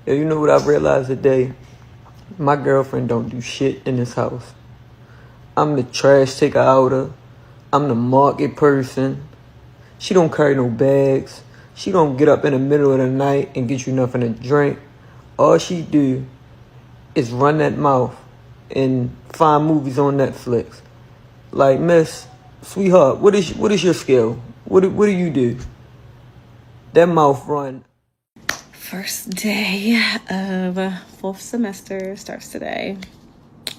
Yeah, you know what I've realized today? My girlfriend don't do shit in this house. I'm the trash taker outer. I'm the market person. She don't carry no bags. She don't get up in the middle of the night and get you nothing to drink. All she do is run that mouth and find movies on Netflix. Like, miss, sweetheart, what is your skill? What do you do? That mouth run. First day of fourth semester starts today.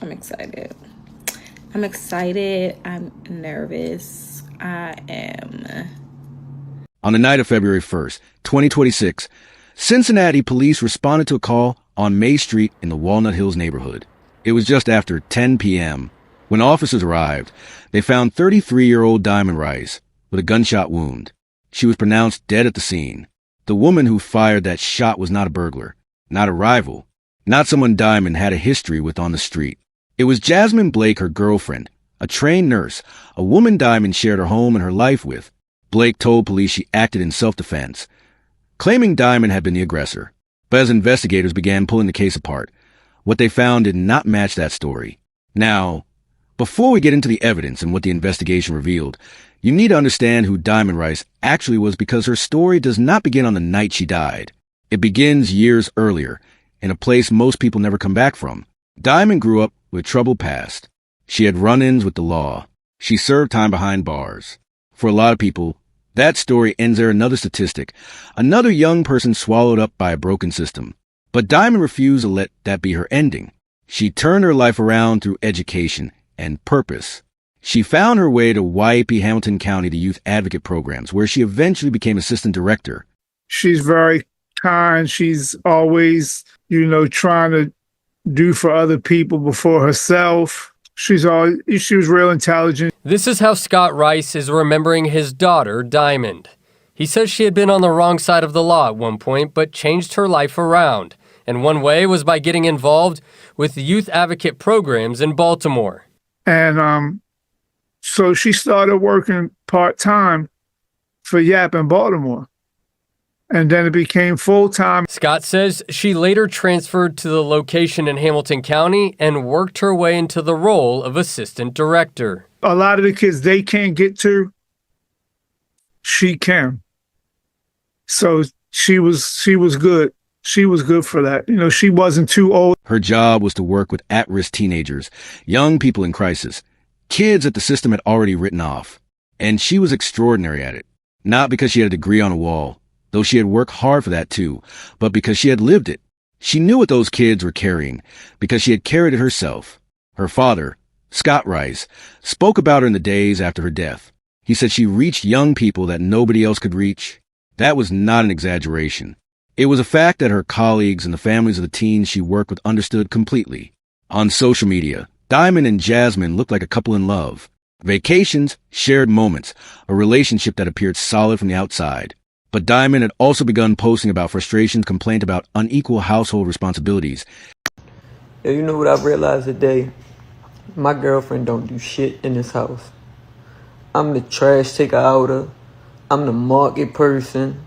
I'm excited. I'm nervous. I am. On the night of February 1st, 2026, Cincinnati police responded to a call on May Street in the Walnut Hills neighborhood. It was just after 10 p.m. When officers arrived, they found 33-year-old Diamond Rice with a gunshot wound. She was pronounced dead at the scene. The woman who fired that shot was not a burglar, not a rival, not someone Diamond had a history with on the street. It was Jasmine Blake, her girlfriend, a trained nurse, a woman Diamond shared her home and her life with. Blake told police she acted in self-defense, claiming Diamond had been the aggressor. But as investigators began pulling the case apart, what they found did not match that story. Now, before we get into the evidence and what the investigation revealed, you need to understand who Diamond Rice actually was, because her story does not begin on the night she died. It begins years earlier, in a place most people never come back from. Diamond grew up with a troubled past. She had run-ins with the law. She served time behind bars. For a lot of people, that story ends there. Another statistic, another young person swallowed up by a broken system. But Diamond refused to let that be her ending. She turned her life around through education and purpose. She found her way to YAP Hamilton County, the youth advocate programs, where she eventually became assistant director. She's very kind. She's always, trying to do for other people before herself. She was real intelligent. This is how Scott Rice is remembering his daughter, Diamond. He says she had been on the wrong side of the law at one point, but changed her life around. And one way was by getting involved with the youth advocate programs in Baltimore. And so she started working part-time for YAP in Baltimore. And then it became full-time. Scott says she later transferred to the location in Hamilton County and worked her way into the role of assistant director. A lot of the kids they can't get to, she can. So she was good. She was good for that. She wasn't too old. Her job was to work with at-risk teenagers, young people in crisis, kids that the system had already written off. And she was extraordinary at it. Not because she had a degree on a wall, though she had worked hard for that too, but because she had lived it. She knew what those kids were carrying, because she had carried it herself. Her father, Scott Rice, spoke about her in the days after her death. He said she reached young people that nobody else could reach. That was not an exaggeration. It was a fact that her colleagues and the families of the teens she worked with understood completely. On social media, Diamond and Jasmine looked like a couple in love. Vacations, shared moments, a relationship that appeared solid from the outside. But Diamond had also begun posting about frustrations, complained about unequal household responsibilities. Yeah, you know what I've realized today? My girlfriend don't do shit in this house. I'm the trash taker outer. I'm the market person.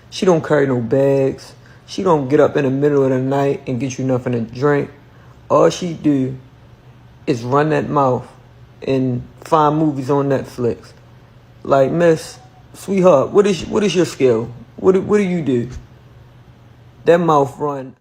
She don't carry no bags. She don't get up in the middle of the night and get you nothing to drink. All she do is run that mouth and find movies on Netflix. Like, miss, sweetheart, what is your skill? What do you do? That mouth run.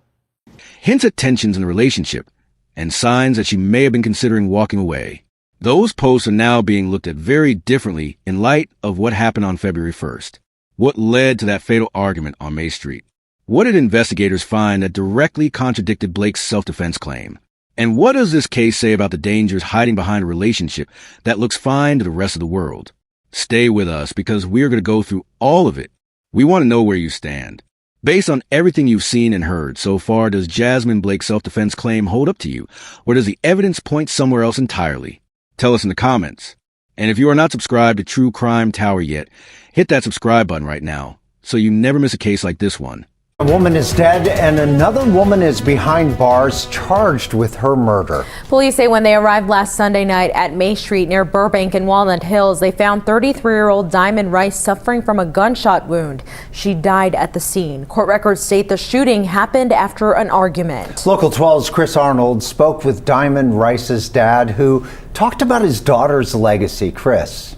Hints at tensions in the relationship and signs that she may have been considering walking away. Those posts are now being looked at very differently in light of what happened on February 1st. What led to that fatal argument on May Street? What did investigators find that directly contradicted Blake's self-defense claim? And what does this case say about the dangers hiding behind a relationship that looks fine to the rest of the world? Stay with us, because we're going to go through all of it. We want to know where you stand. Based on everything you've seen and heard so far, does Jasmine Blake's self-defense claim hold up to you? Or does the evidence point somewhere else entirely? Tell us in the comments. And if you are not subscribed to True Crime Tower yet, hit that subscribe button right now so you never miss a case like this one. A woman is dead and another woman is behind bars charged with her murder. Police say when they arrived last Sunday night at May Street near Burbank and Walnut Hills, they found 33-year-old Diamond Rice suffering from a gunshot wound. She died at the scene. Court records state the shooting happened after an argument. Local 12's Chris Arnold spoke with Diamond Rice's dad, who talked about his daughter's legacy. Chris.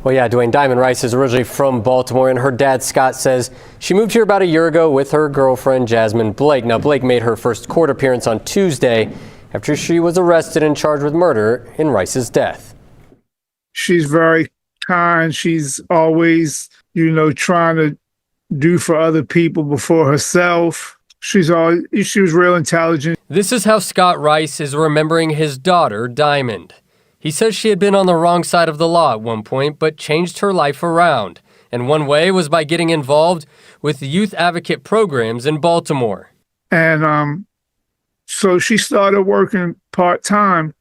Well, yeah, Dwayne, Diamond Rice is originally from Baltimore, and her dad, Scott, says she moved here about a year ago with her girlfriend, Jasmine Blake. Now, Blake made her first court appearance on Tuesday after she was arrested and charged with murder in Rice's death. She's very kind. She's always, trying to do for other people before herself. She was real intelligent. This is how Scott Rice is remembering his daughter, Diamond. He says she had been on the wrong side of the law at one point, but changed her life around. And one way was by getting involved with youth advocate programs in Baltimore. And so she started working part-time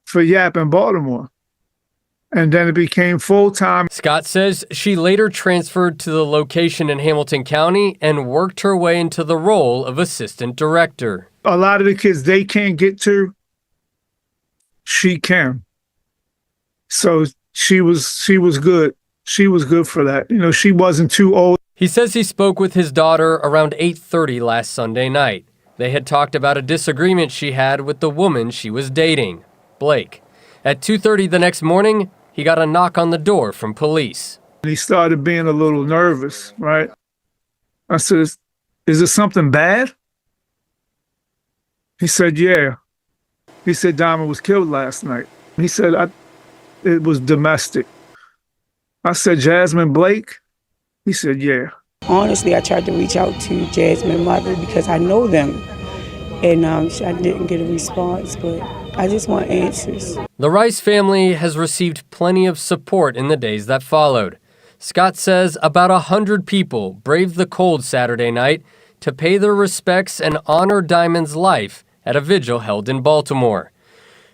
for YAP in Baltimore. And then it became full-time. Scott says she later transferred to the location in Hamilton County and worked her way into the role of assistant director. A lot of the kids they can't get to, she can. So she was good. She was good for that. She wasn't too old. He says he spoke with his daughter around 8:30 last Sunday night. They had talked about a disagreement she had with the woman she was dating, Blake. At 2:30 the next morning, he got a knock on the door from police. He started being a little nervous, right? I said, is it something bad? He said, yeah. He said Diamond was killed last night. He said, it was domestic. I said, Jasmine Blake? He said, yeah. Honestly, I tried to reach out to Jasmine's mother because I know them. And I didn't get a response, but I just want answers. The Rice family has received plenty of support in the days that followed. Scott says about 100 people braved the cold Saturday night to pay their respects and honor Diamond's life at a vigil held in Baltimore.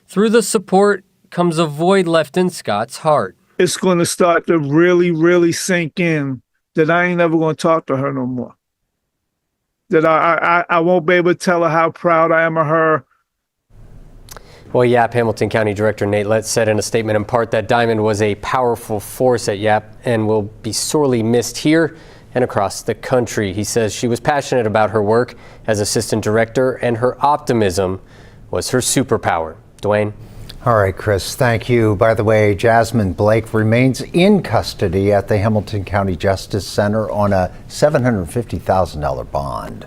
Through the support comes a void left in Scott's heart. It's going to start to really, really sink in that I ain't never going to talk to her no more. That I won't be able to tell her how proud I am of her. Well, YAP Hamilton County Director Nate Letts said in a statement in part that Diamond was a powerful force at YAP and will be sorely missed here and across the country. He says she was passionate about her work as assistant director and her optimism was her superpower. Dwayne? All right, Chris, thank you. By the way, Jasmine Blake remains in custody at the Hamilton County Justice Center on a $750,000 bond.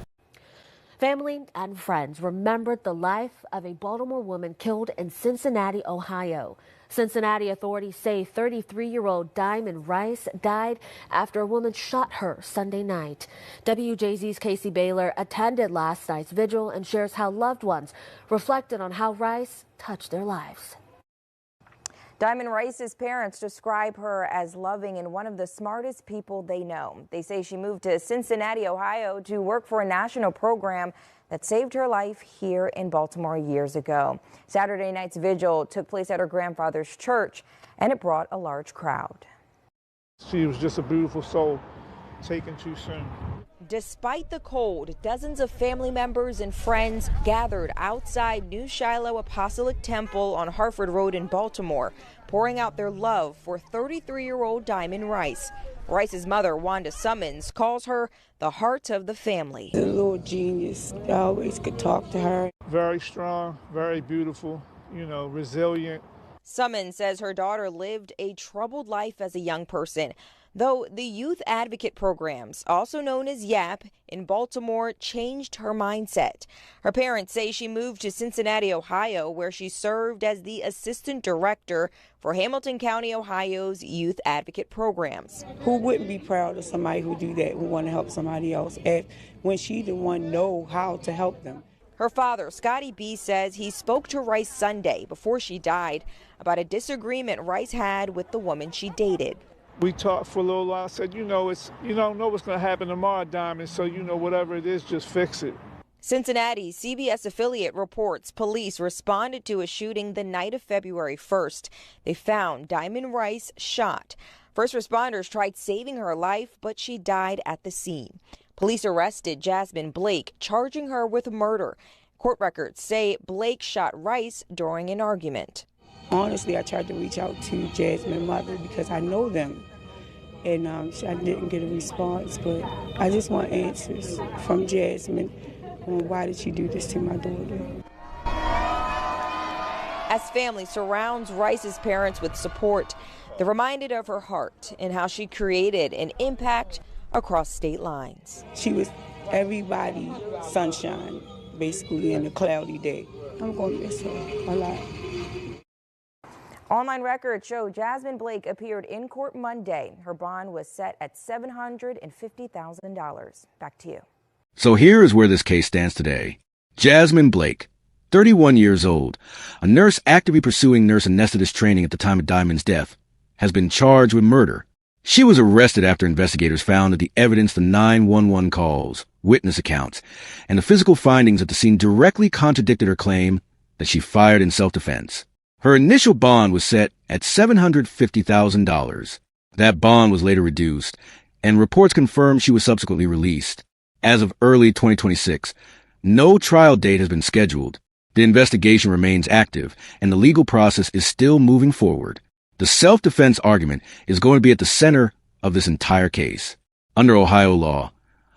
Family and friends remembered the life of a Baltimore woman killed in Cincinnati, Ohio. Cincinnati authorities say 33-year-old Diamond Rice died after a woman shot her Sunday night. WJZ's Casey Baylor attended last night's vigil and shares how loved ones reflected on how Rice touched their lives. Diamond Rice's parents describe her as loving and one of the smartest people they know. They say she moved to Cincinnati, Ohio to work for a national program that saved her life here in Baltimore years ago. Saturday night's vigil took place at her grandfather's church, and it brought a large crowd. She was just a beautiful soul, taken too soon. Despite the cold, dozens of family members and friends gathered outside New Shiloh Apostolic Temple on Harford Road in Baltimore, pouring out their love for 33-year-old Diamond Rice. Rice's mother, Wanda Summons, calls her the heart of the family. A little genius. I always could talk to her. Very strong, very beautiful, resilient. Summons says her daughter lived a troubled life as a young person, though the youth advocate programs, also known as YAP, in Baltimore changed her mindset. Her parents say she moved to Cincinnati, Ohio, where she served as the assistant director for Hamilton County, Ohio's youth advocate programs. Who wouldn't be proud of somebody who do that, who want to help somebody else, when she the one know how to help them? Her father, Scotty B., says he spoke to Rice Sunday before she died about a disagreement Rice had with the woman she dated. We talked for a little while. I said, you don't know what's going to happen tomorrow, Diamond, so whatever it is, just fix it. Cincinnati CBS affiliate reports police responded to a shooting the night of February 1st. They found Diamond Rice shot. First responders tried saving her life, but she died at the scene. Police arrested Jasmine Blake, charging her with murder. Court records say Blake shot Rice during an argument. Honestly, I tried to reach out to Jasmine's mother because I know them. And I didn't get a response, but I just want answers from Jasmine on why did she do this to my daughter. As family surrounds Rice's parents with support, they're reminded of her heart and how she created an impact across state lines. She was everybody's sunshine, basically, in a cloudy day. I'm going to miss her a lot. Online records show Jasmine Blake appeared in court Monday. Her bond was set at $750,000. Back to you. So here is where this case stands today. Jasmine Blake, 31 years old, a nurse actively pursuing nurse anesthetist training at the time of Diamond's death, has been charged with murder. She was arrested after investigators found that the evidence, the 911 calls, witness accounts, and the physical findings at the scene directly contradicted her claim that she fired in self-defense. Her initial bond was set at $750,000. That bond was later reduced, and reports confirmed she was subsequently released. As of early 2026, no trial date has been scheduled. The investigation remains active, and the legal process is still moving forward. The self-defense argument is going to be at the center of this entire case. Under Ohio law,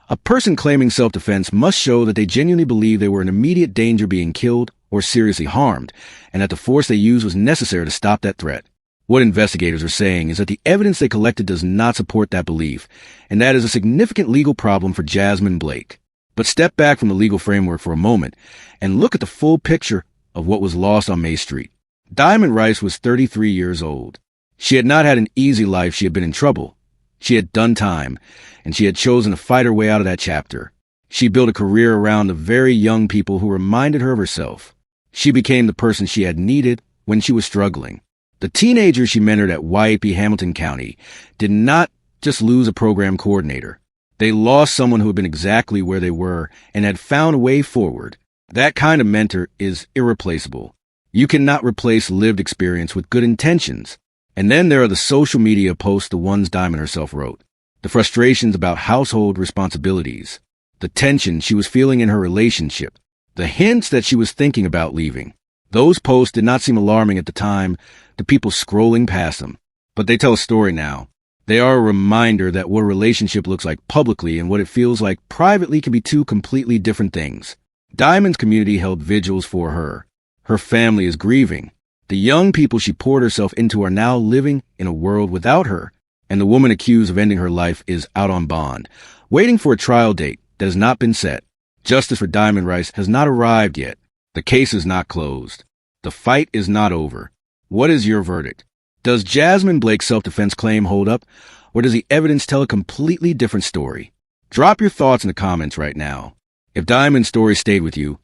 a person claiming self-defense must show that they genuinely believe they were in immediate danger being killed or seriously harmed, and that the force they used was necessary to stop that threat. What investigators are saying is that the evidence they collected does not support that belief, and that is a significant legal problem for Jasmine Blake. But step back from the legal framework for a moment and look at the full picture of what was lost on May Street. Diamond Rice was 33 years old. She had not had an easy life. She had been in trouble. She had done time, and she had chosen to fight her way out of that chapter. She built a career around the very young people who reminded her of herself. She became the person she had needed when she was struggling. The teenagers she mentored at YAP Hamilton County did not just lose a program coordinator. They lost someone who had been exactly where they were and had found a way forward. That kind of mentor is irreplaceable. You cannot replace lived experience with good intentions. And then there are the social media posts, the ones Diamond herself wrote. The frustrations about household responsibilities. The tension she was feeling in her relationship. The hints that she was thinking about leaving. Those posts did not seem alarming at the time to people scrolling past them. But they tell a story now. They are a reminder that what a relationship looks like publicly and what it feels like privately can be two completely different things. Diamond's community held vigils for her. Her family is grieving. The young people she poured herself into are now living in a world without her. And the woman accused of ending her life is out on bond, waiting for a trial date that has not been set. Justice for Diamond Rice has not arrived yet. The case is not closed. The fight is not over. What is your verdict? Does Jasmine Blake's self-defense claim hold up, or does the evidence tell a completely different story? Drop your thoughts in the comments right now. If Diamond's story stayed with you,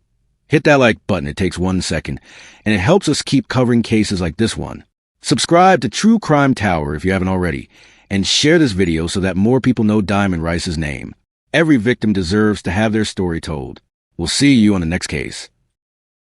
hit that like button. It takes 1 second, and it helps us keep covering cases like this one. Subscribe to True Crime Tower if you haven't already, and share this video so that more people know Diamond Rice's name. Every victim deserves to have their story told. We'll see you on the next case.